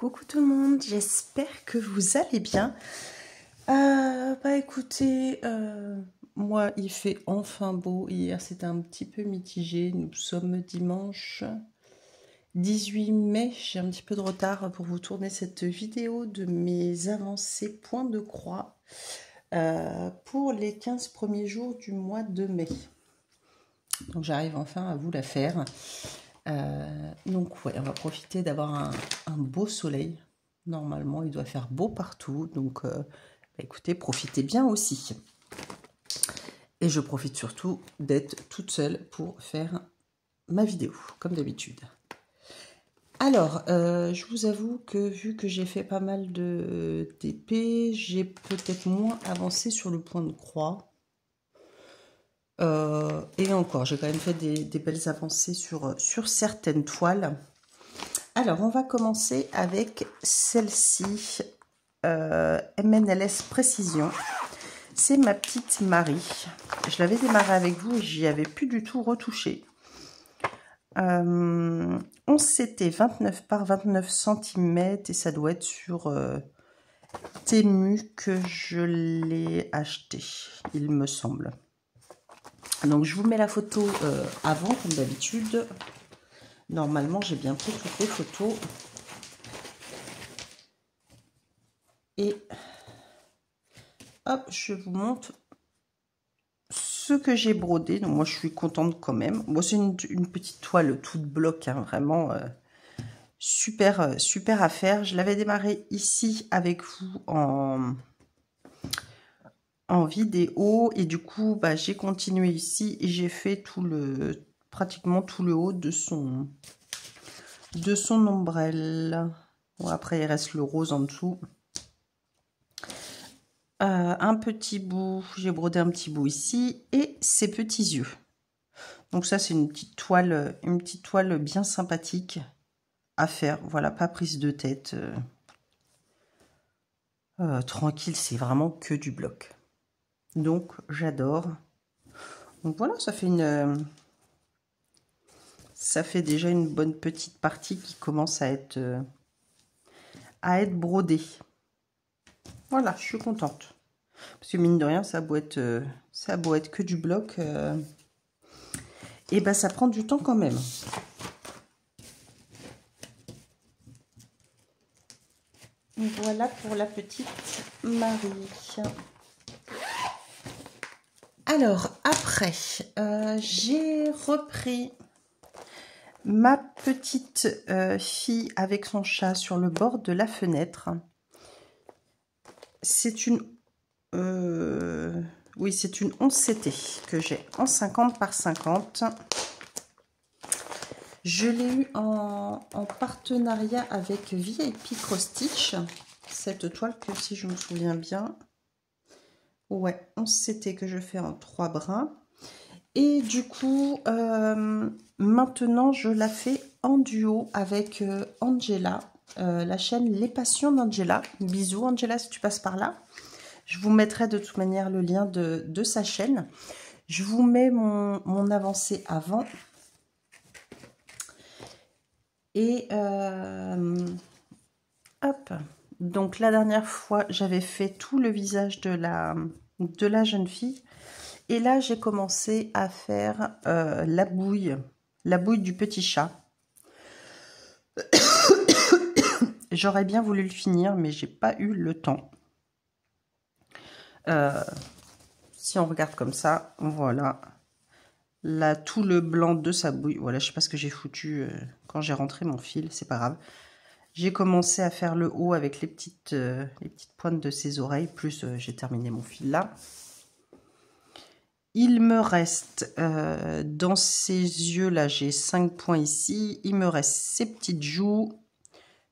Coucou tout le monde, j'espère que vous allez bien. Écoutez, moi il fait enfin beau. Hier c'était un petit peu mitigé. Nous sommes dimanche 18 mai. J'ai un petit peu de retard pour vous tourner cette vidéo de mes avancées point de croix pour les 15 premiers jours du mois de mai. Donc j'arrive enfin à vous la faire. Donc ouais, on va profiter d'avoir un beau soleil. Normalement, il doit faire beau partout. Donc écoutez, profitez bien aussi. Et je profite surtout d'être toute seule pour faire ma vidéo, comme d'habitude. Alors, je vous avoue que vu que j'ai fait pas mal de TP, j'ai peut-être moins avancé sur le point de croix. Et encore, j'ai quand même fait des belles avancées sur certaines toiles. Alors, on va commencer avec celle-ci, MNLS Précision. C'est ma petite Marie. Je l'avais démarré avec vous et j'y avais plus du tout retouché. 11 CT 29 par 29 cm et ça doit être sur Temu que je l'ai acheté, il me semble. Donc je vous mets la photo avant comme d'habitude. Normalement j'ai bien pris toutes les photos. Et hop, je vous montre ce que j'ai brodé. Donc moi je suis contente quand même. Bon, c'est une petite toile toute bloc, hein, vraiment super à faire. Je l'avais démarré ici avec vous en vidéo et du coup j'ai continué ici et j'ai fait pratiquement tout le haut de son ombrelle. Bon, après il reste le rose en dessous. Un petit bout, j'ai brodé un petit bout ici et ses petits yeux. Donc ça c'est une petite toile bien sympathique à faire. Voilà, pas prise de tête. Tranquille, c'est vraiment que du bloc. Donc j'adore. Donc voilà, ça fait déjà une bonne petite partie qui commence à être brodée. Voilà, je suis contente. Parce que mine de rien, ça a beau être que du bloc, et ça prend du temps quand même. Voilà pour la petite Marie. Alors, après, j'ai repris ma petite fille avec son chat sur le bord de la fenêtre. C'est une... oui, c'est une 11 CT que j'ai en 50 par 50. Je l'ai eu en partenariat avec VIP Cross Stitch. Cette toile que, si je me souviens bien, ouais, 11 CT que je fais en 3 brins. Et du coup, maintenant, je la fais en duo avec Angela, la chaîne Les Passions d'Angela. Bisous Angela si tu passes par là. Je vous mettrai de toute manière le lien de sa chaîne. Je vous mets mon avancée avant. Et hop. Donc la dernière fois, j'avais fait tout le visage de la jeune fille. Et là, j'ai commencé à faire la bouille du petit chat. J'aurais bien voulu le finir, mais j'ai pas eu le temps. Si on regarde comme ça, voilà. Là, tout le blanc de sa bouille. Voilà, je sais pas ce que j'ai foutu quand j'ai rentré mon fil, c'est pas grave. J'ai commencé à faire le haut avec les petites pointes de ses oreilles, plus j'ai terminé mon fil là. Il me reste, dans ses yeux, là, j'ai 5 points ici. Il me reste ses petites joues,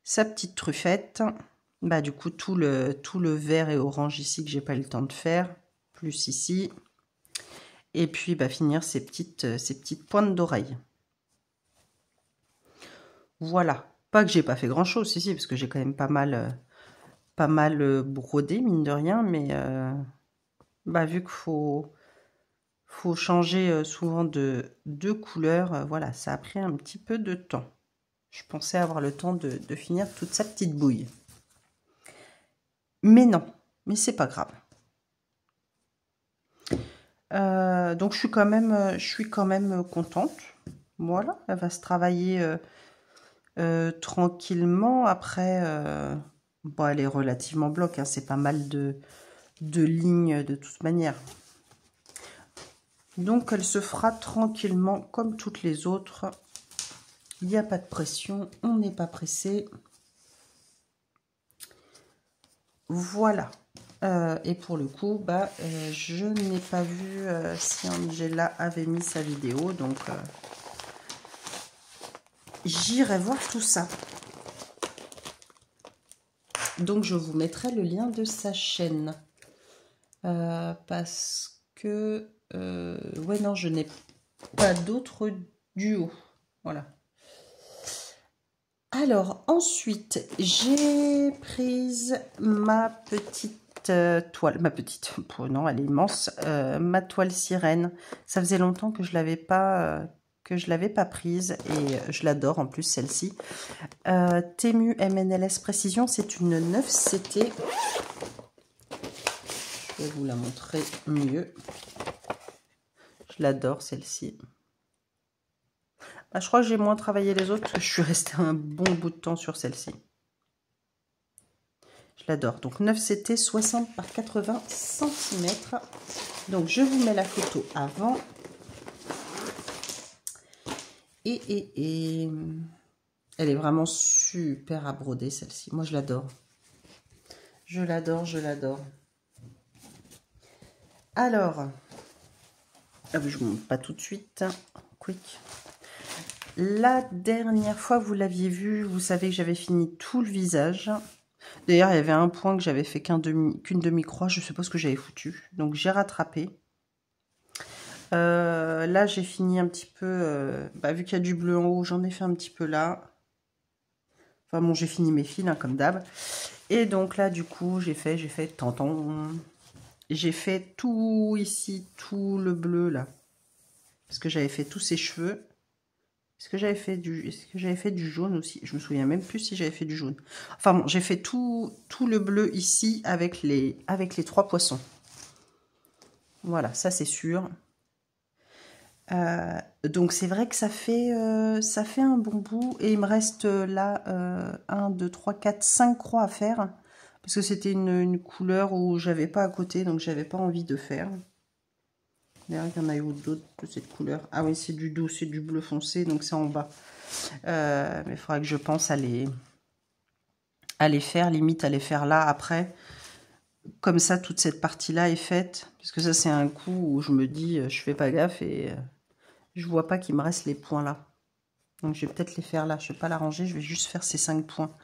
sa petite truffette. Du coup, tout le vert et orange ici que j'ai pas eu le temps de faire, plus ici. Et puis, finir ces petites pointes d'oreilles. Voilà. Pas que j'ai pas fait grand-chose, si, parce que j'ai quand même pas mal brodé, mine de rien, mais vu qu'il faut changer souvent de couleur, voilà, ça a pris un petit peu de temps. Je pensais avoir le temps de finir toute sa petite bouille. Mais non, mais c'est pas grave. Donc je suis quand même contente. Voilà, elle va se travailler tranquillement. Après, bon, elle est relativement bloc, hein, c'est pas mal de lignes de toute manière. Donc elle se fera tranquillement comme toutes les autres. Il n'y a pas de pression, on n'est pas pressé. Voilà. Et pour le coup, je n'ai pas vu si Angela avait mis sa vidéo, donc j'irai voir tout ça. Donc je vous mettrai le lien de sa chaîne. Parce que... ouais, non, je n'ai pas d'autres duos. Voilà. Alors, ensuite, j'ai prise ma petite toile. Ma petite, non, elle est immense. Ma toile sirène. Ça faisait longtemps que je l'avais pas prise et je l'adore en plus celle-ci. Temu MNLS Précision, c'est une 9CT. Je vais vous la montrer mieux. Je l'adore celle-ci. Je crois que j'ai moins travaillé les autres parce que je suis restée un bon bout de temps sur celle-ci. Je l'adore. Donc 9CT 60 par 80 cm. Donc je vous mets la photo avant. Et elle est vraiment super à broder celle-ci. Moi je l'adore. Je l'adore, je l'adore. Alors, je ne vous montre pas tout de suite. Quick. La dernière fois, vous l'aviez vu, vous savez que j'avais fini tout le visage. D'ailleurs, il y avait un point que j'avais fait qu'une demi-croix. Je ne sais pas ce que j'avais foutu. Donc, j'ai rattrapé. Là, j'ai fini un petit peu... vu qu'il y a du bleu en haut, j'en ai fait un petit peu là. Enfin bon, j'ai fini mes fils, hein, comme d'hab. Et donc là, du coup, j'ai fait tanton. J'ai fait tout ici, tout le bleu là. Parce que j'avais fait tous ses cheveux. Est-ce que j'avais fait du jaune aussi? Je me souviens même plus si j'avais fait du jaune. Enfin bon, j'ai fait tout le bleu ici avec les 3 poissons. Voilà, ça c'est sûr. Donc c'est vrai que ça fait un bon bout. Et il me reste là 1, 2, 3, 4, 5 croix à faire. Parce que c'était une couleur où j'avais pas à côté, donc j'avais pas envie de faire. D'ailleurs, il y en a eu d'autres de cette couleur. Ah oui, c'est du doux, c'est du bleu foncé, donc c'est en bas. Mais il faudra que je pense à les faire, limite à les faire là après. Comme ça, toute cette partie-là est faite. Parce que ça, c'est un coup où je me dis, je fais pas gaffe et je vois pas qu'il me reste les points là. Donc je vais peut-être les faire là. Je vais pas la ranger, je vais juste faire ces 5 points.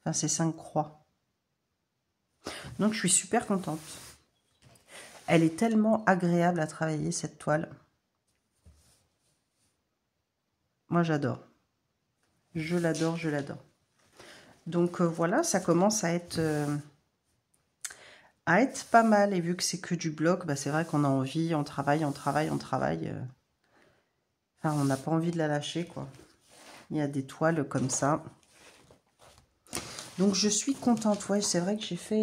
Enfin, ces 5 croix. Donc je suis super contente. Elle est tellement agréable à travailler, cette toile. Moi, j'adore. Je l'adore, je l'adore. Donc, voilà, ça commence à être pas mal. Et vu que c'est que du bloc, c'est vrai qu'on a envie, on travaille. Enfin, on n'a pas envie de la lâcher, quoi. Il y a des toiles comme ça. Donc, je suis contente. Ouais, c'est vrai que j'ai fait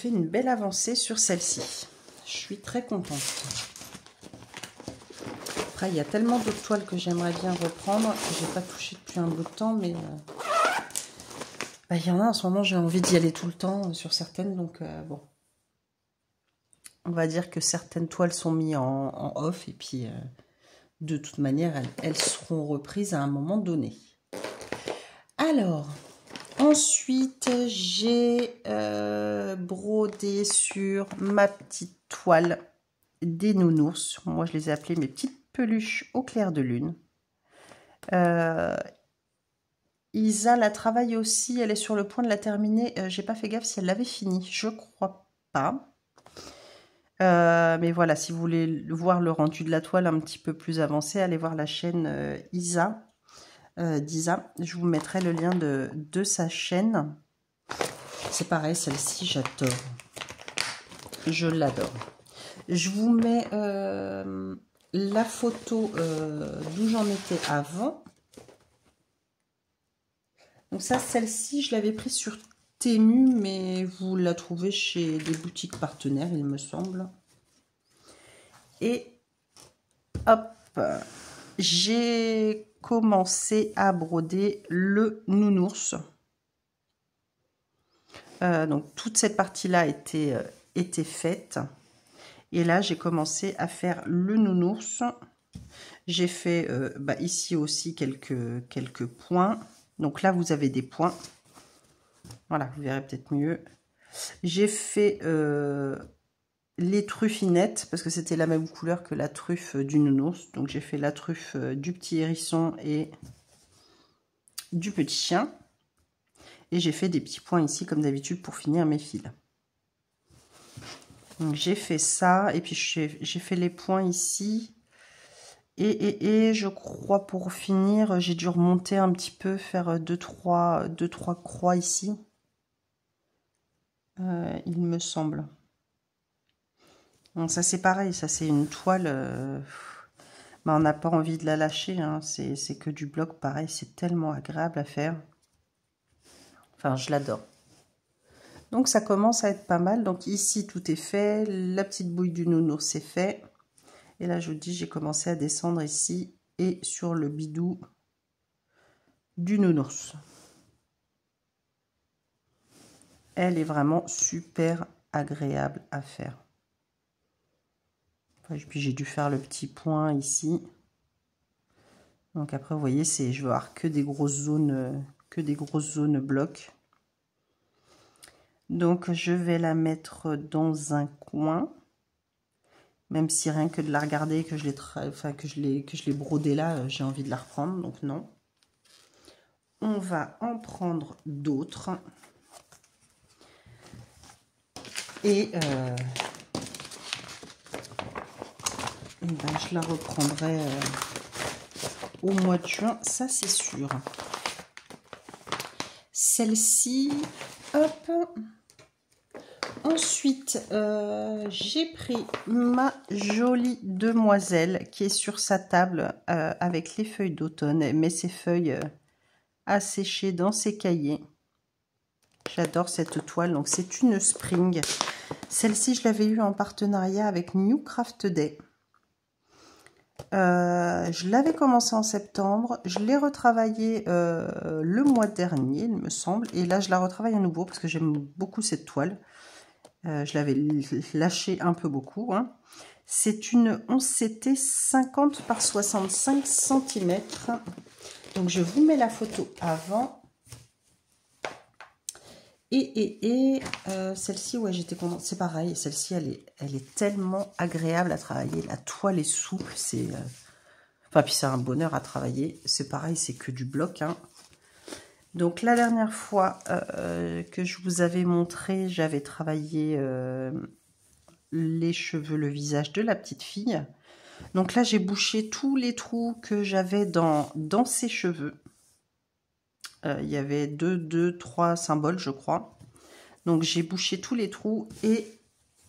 une belle avancée sur celle-ci. Je suis très contente. Après, il y a tellement d'autres toiles que j'aimerais bien reprendre que j'ai pas touché depuis un bout de temps, mais il y en a en ce moment, j'ai envie d'y aller tout le temps sur certaines, donc bon. On va dire que certaines toiles sont mises en off, et puis de toute manière, elles seront reprises à un moment donné. Alors, ensuite, j'ai brodé sur ma petite toile des nounours. Moi, je les ai appelées mes petites peluches au clair de lune. Isa la travaille aussi, elle est sur le point de la terminer. J'ai pas fait gaffe si elle l'avait fini, je crois pas. Mais voilà, si vous voulez voir le rendu de la toile un petit peu plus avancé, allez voir la chaîne Isa, d'Isa. Je vous mettrai le lien de sa chaîne. C'est pareil, celle-ci, j'adore. Je l'adore. Je vous mets la photo d'où j'en étais avant. Donc ça, celle-ci, je l'avais prise sur Temu, mais vous la trouvez chez des boutiques partenaires, il me semble. Et hop, j'ai commencé à broder le nounours. Donc toute cette partie-là était faite. Et là, j'ai commencé à faire le nounours. J'ai fait ici aussi quelques points. Donc là, vous avez des points. Voilà, vous verrez peut-être mieux. J'ai fait les truffinettes, parce que c'était la même couleur que la truffe du nounours. Donc j'ai fait la truffe du petit hérisson et du petit chien. Et j'ai fait des petits points ici, comme d'habitude, pour finir mes fils. Donc j'ai fait ça, et puis j'ai fait les points ici. Et je crois pour finir, j'ai dû remonter un petit peu, faire 2-3 croix ici. Il me semble. Donc ça c'est pareil, ça c'est une toile... on n'a pas envie de la lâcher, hein. C'est que du bloc, pareil, c'est tellement agréable à faire. Enfin, je l'adore. Donc ça commence à être pas mal. Donc ici, tout est fait. La petite bouille du nounours, c'est fait. Et là, je vous dis, j'ai commencé à descendre ici et sur le bidou du nounours. Elle est vraiment super agréable à faire. Et puis j'ai dû faire le petit point ici. Donc après, vous voyez, je vais avoir que des grosses zones blocs. Donc je vais la mettre dans un coin. Même si rien que de la regarder, que je l'ai brodée là, j'ai envie de la reprendre, donc non. On va en prendre d'autres. Et je la reprendrai au mois de juin, ça c'est sûr. Celle-ci, hop. Ensuite, j'ai pris ma jolie demoiselle qui est sur sa table avec les feuilles d'automne, mais ces feuilles à sécher dans ses cahiers. J'adore cette toile, donc c'est une Spring. Celle-ci, je l'avais eue en partenariat avec New Craft Day. Je l'avais commencé en septembre, je l'ai retravaillée le mois dernier, il me semble, et là je la retravaille à nouveau parce que j'aime beaucoup cette toile. Je l'avais lâché un peu beaucoup. Hein. C'est une 11CT 50 par 65 cm. Donc je vous mets la photo avant. Et celle-ci, ouais, j'étais contente. C'est pareil, celle-ci, elle est tellement agréable à travailler. La toile est souple, c'est... Enfin, puis c'est un bonheur à travailler. C'est pareil, c'est que du bloc, hein. Donc la dernière fois que je vous avais montré, j'avais travaillé les cheveux, le visage de la petite fille. Donc là, j'ai bouché tous les trous que j'avais dans ses cheveux. Il y avait 3 symboles, je crois. Donc j'ai bouché tous les trous et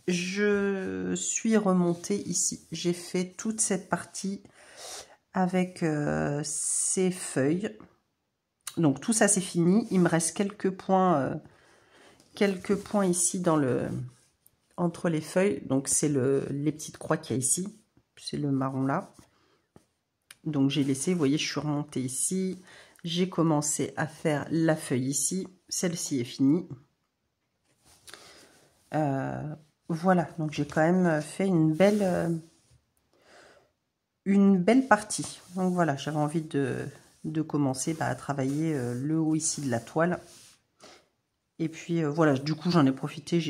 je suis remontée ici. J'ai fait toute cette partie avec ces feuilles. Donc tout ça c'est fini. Il me reste quelques points ici entre les feuilles. Donc c'est les petites croix qu'il y a ici. C'est le marron là. Donc j'ai laissé, vous voyez, je suis remontée ici. J'ai commencé à faire la feuille ici. Celle-ci est finie. Voilà, donc j'ai quand même fait une belle partie. Donc voilà, j'avais envie de commencer à travailler le haut ici de la toile. Et puis voilà, du coup j'en ai profité,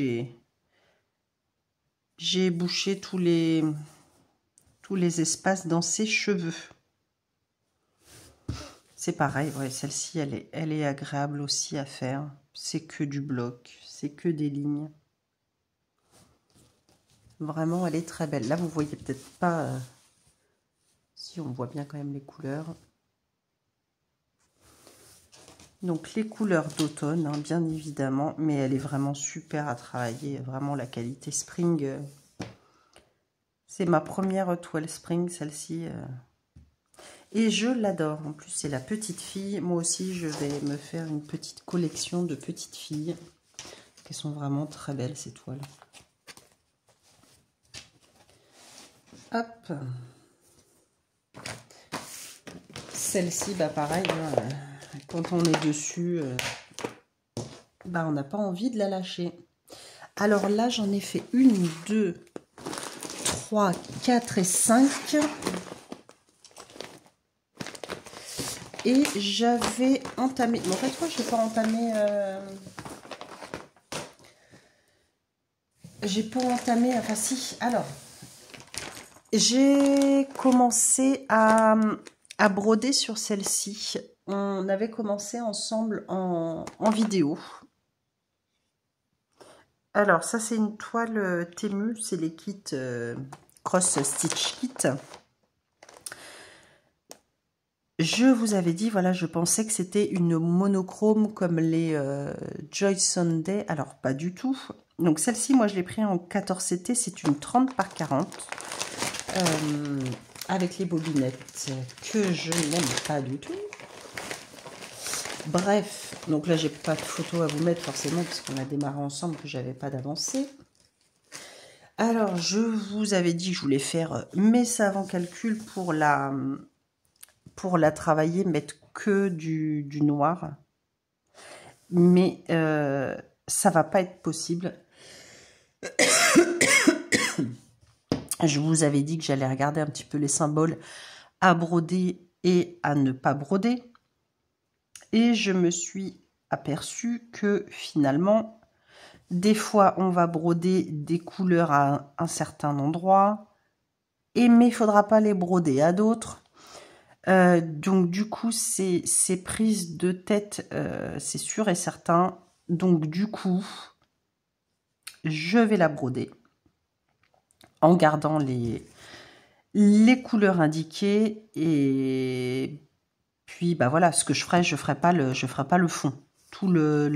j'ai bouché tous les espaces dans ses cheveux. C'est pareil, ouais, celle-ci elle est agréable aussi à faire. C'est que du bloc, c'est que des lignes. Vraiment, elle est très belle. Là, vous voyez peut-être pas... si, on voit bien quand même les couleurs. Donc, les couleurs d'automne, hein, bien évidemment. Mais elle est vraiment super à travailler. Vraiment, la qualité Spring, C'est ma première toile spring, celle-ci. Et je l'adore. En plus, c'est la petite fille. Moi aussi, je vais me faire une petite collection de petites filles. Elles sont vraiment très belles, ces toiles. Hop. Celle-ci, bah pareil, hein, quand on est dessus, bah on n'a pas envie de la lâcher. Alors là, j'en ai fait 1, 2, 3, 4 et 5. Et j'avais entamé... Mais en fait, moi, je n'ai pas entamé... J'ai pas entamé... Enfin, si. Alors, j'ai commencé à broder sur celle-ci. On avait commencé ensemble en vidéo. Alors, ça, c'est une toile Temu. C'est les kits Cross Stitch Kit. Je vous avais dit, voilà, je pensais que c'était une monochrome comme les Joy Sunday. Alors, pas du tout. Donc, celle-ci, moi, je l'ai pris en 14CT. C'est une 30 par 40. Avec les bobinettes que je n'aime pas du tout. Bref, donc là, j'ai pas de photo à vous mettre forcément parce qu'on a démarré ensemble que j'avais pas d'avancée. Alors, je vous avais dit que je voulais faire mes savants calculs pour la travailler, mettre que du noir. Mais ça va pas être possible. Je vous avais dit que j'allais regarder un petit peu les symboles à broder et à ne pas broder. Et je me suis aperçue que finalement, des fois, on va broder des couleurs à un certain endroit, mais il ne faudra pas les broder à d'autres. Donc du coup, ces prises de tête, c'est sûr et certain. Donc du coup, je vais la broder en gardant les couleurs indiquées. Et puis bah voilà, ce que je ferai pas le fond. Tout le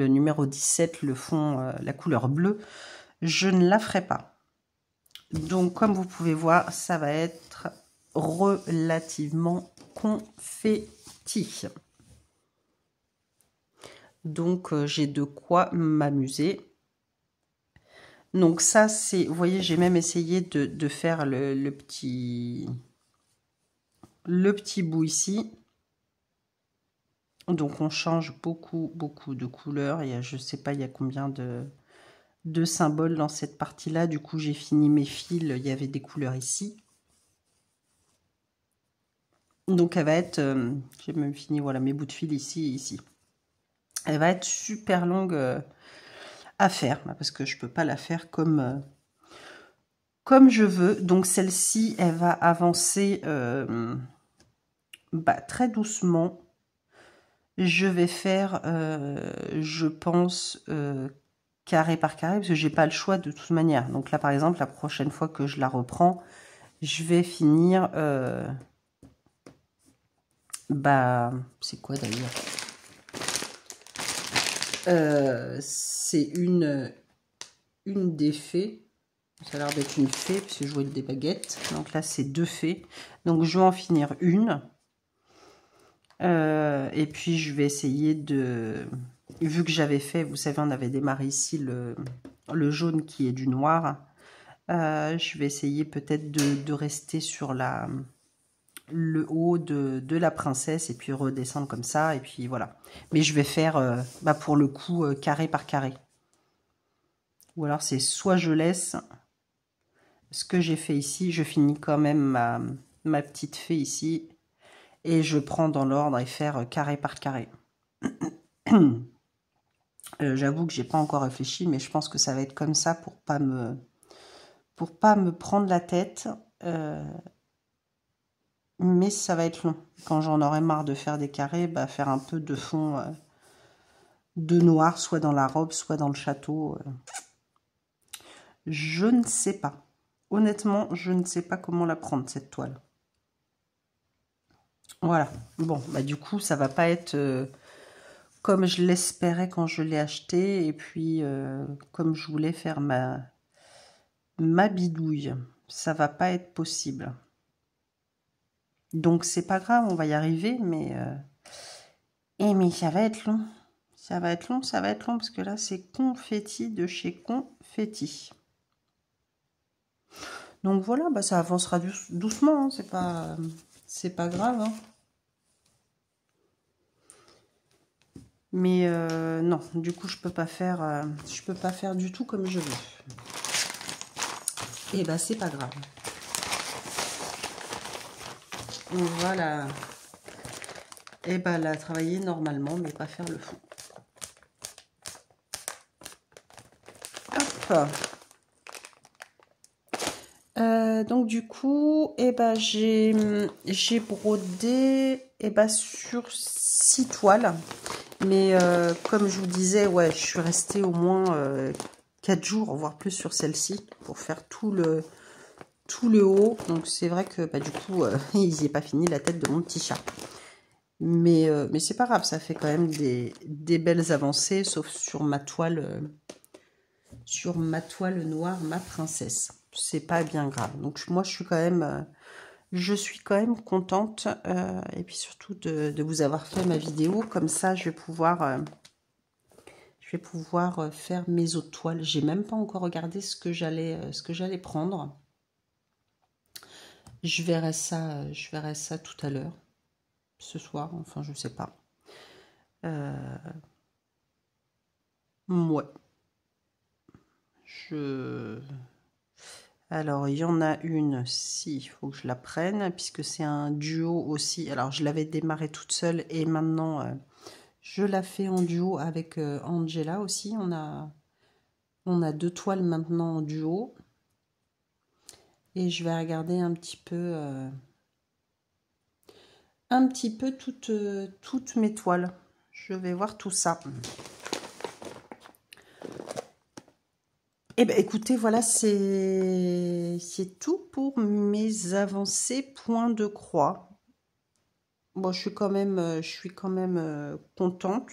numéro 17, le fond, la couleur bleue, je ne la ferai pas. Donc comme vous pouvez voir, ça va être relativement confetti. Donc j'ai de quoi m'amuser. Donc ça c'est, vous voyez, j'ai même essayé de faire le petit bout ici. Donc on change beaucoup de couleurs. Il y a, je sais pas, il y a combien de symboles dans cette partie-là. Du coup j'ai fini mes fils, il y avait des couleurs ici. Donc elle va être, j'ai même fini, voilà, mes bouts de fil ici et ici. Elle va être super longue à faire, parce que je peux pas la faire comme je veux. Donc celle-ci, elle va avancer très doucement. Je vais faire, je pense, carré par carré, parce que j'ai pas le choix de toute manière. Donc là, par exemple, la prochaine fois que je la reprends, je vais finir... c'est quoi d'ailleurs? C'est une des fées. Ça a l'air d'être une fée, parce que je vois des baguettes. Donc là, c'est 2 fées. Donc je vais en finir une. Et puis je vais essayer de... Vu que j'avais fait, vous savez, on avait démarré ici le jaune qui est du noir. Je vais essayer peut-être de rester sur le haut de la princesse et puis redescendre comme ça. Et puis voilà. Mais je vais faire, pour le coup, carré par carré. Ou alors c'est soit je laisse ce que j'ai fait ici, je finis quand même ma petite fée ici. Et je prends dans l'ordre et faire carré par carré. J'avoue que j'ai pas encore réfléchi, mais je pense que ça va être comme ça pour pas me prendre la tête. Mais ça va être long. Quand j'en aurai marre de faire des carrés, faire un peu de fond de noir, soit dans la robe, soit dans le château. Je ne sais pas. Honnêtement, je ne sais pas comment la prendre, cette toile. Voilà. Bon, du coup, ça va pas être comme je l'espérais quand je l'ai acheté. Et puis, comme je voulais faire ma bidouille. ça va pas être possible. Donc c'est pas grave, on va y arriver, mais mais ça va être long. Ça va être long, ça va être long, parce que là c'est Confetti de chez Confetti. Donc voilà, bah, ça avancera doucement, hein, c'est pas grave. Hein. Mais non, du coup je peux pas faire du tout comme je veux. Et bah c'est pas grave. Voilà. Et bah là, travailler normalement, mais pas faire le fond. Hop. Donc du coup, j'ai brodé sur 6 toiles. Mais comme je vous disais, ouais, je suis restée au moins 4 jours, voire plus sur celle-ci, pour faire tout le haut. Donc c'est vrai que du coup, il n'y est pas fini la tête de mon petit chat. Mais c'est pas grave, ça fait quand même des belles avancées, sauf sur ma toile noire, ma princesse. C'est pas bien grave. Donc moi je suis quand même contente et puis surtout de vous avoir fait ma vidéo. Comme ça je vais pouvoir faire mes autres toiles. J'ai même pas encore regardé ce que j'allais prendre. Je verrai ça tout à l'heure, ce soir, enfin je sais pas. Ouais. Alors, il y en a une, si, il faut que je la prenne, puisque c'est un duo aussi. Alors, je l'avais démarré toute seule et maintenant, je la fais en duo avec Angela aussi. On a 2 toiles maintenant en duo. Et je vais regarder un petit peu toutes mes toiles. Je vais voir tout ça. Eh bien, écoutez, voilà, c'est tout pour mes avancées point de croix. Bon, je suis quand même contente.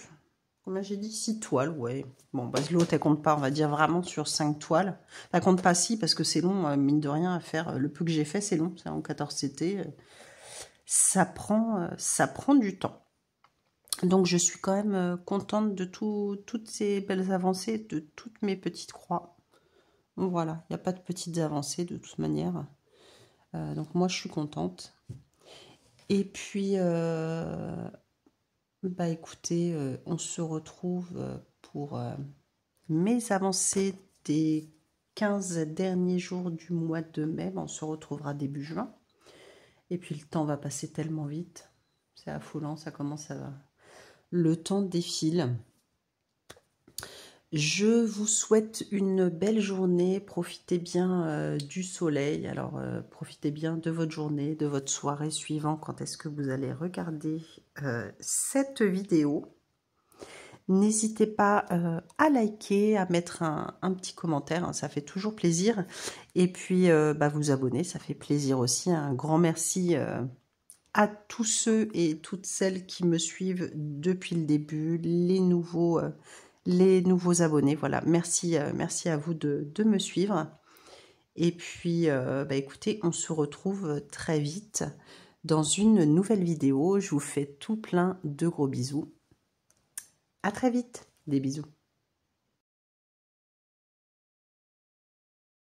Combien j'ai dit? 6 toiles, ouais. Bon, bah, l'autre, elle compte pas, on va dire vraiment sur 5 toiles. Elle compte pas 6 parce que c'est long, mine de rien, à faire. Le peu que j'ai fait, c'est long, c'est en 14 CT. Ça prend du temps. Donc, je suis quand même contente de toutes ces belles avancées, de toutes mes petites croix. Voilà, il n'y a pas de petites avancées de toute manière. Donc moi, je suis contente. Et puis, écoutez, on se retrouve pour mes avancées des 15 derniers jours du mois de mai. On se retrouvera début juin. Et puis, le temps va passer tellement vite. C'est affolant, ça commence à... Le temps défile. Je vous souhaite une belle journée, profitez bien du soleil, alors profitez bien de votre journée, de votre soirée suivant quand est-ce que vous allez regarder cette vidéo. N'hésitez pas à liker, à mettre un petit commentaire, hein, ça fait toujours plaisir. Et puis vous abonner, ça fait plaisir aussi. Un grand merci à tous ceux et toutes celles qui me suivent depuis le début, les nouveaux abonnés. Voilà, merci à vous de me suivre. Et puis, écoutez, on se retrouve très vite dans une nouvelle vidéo. Je vous fais tout plein de gros bisous. À très vite, des bisous.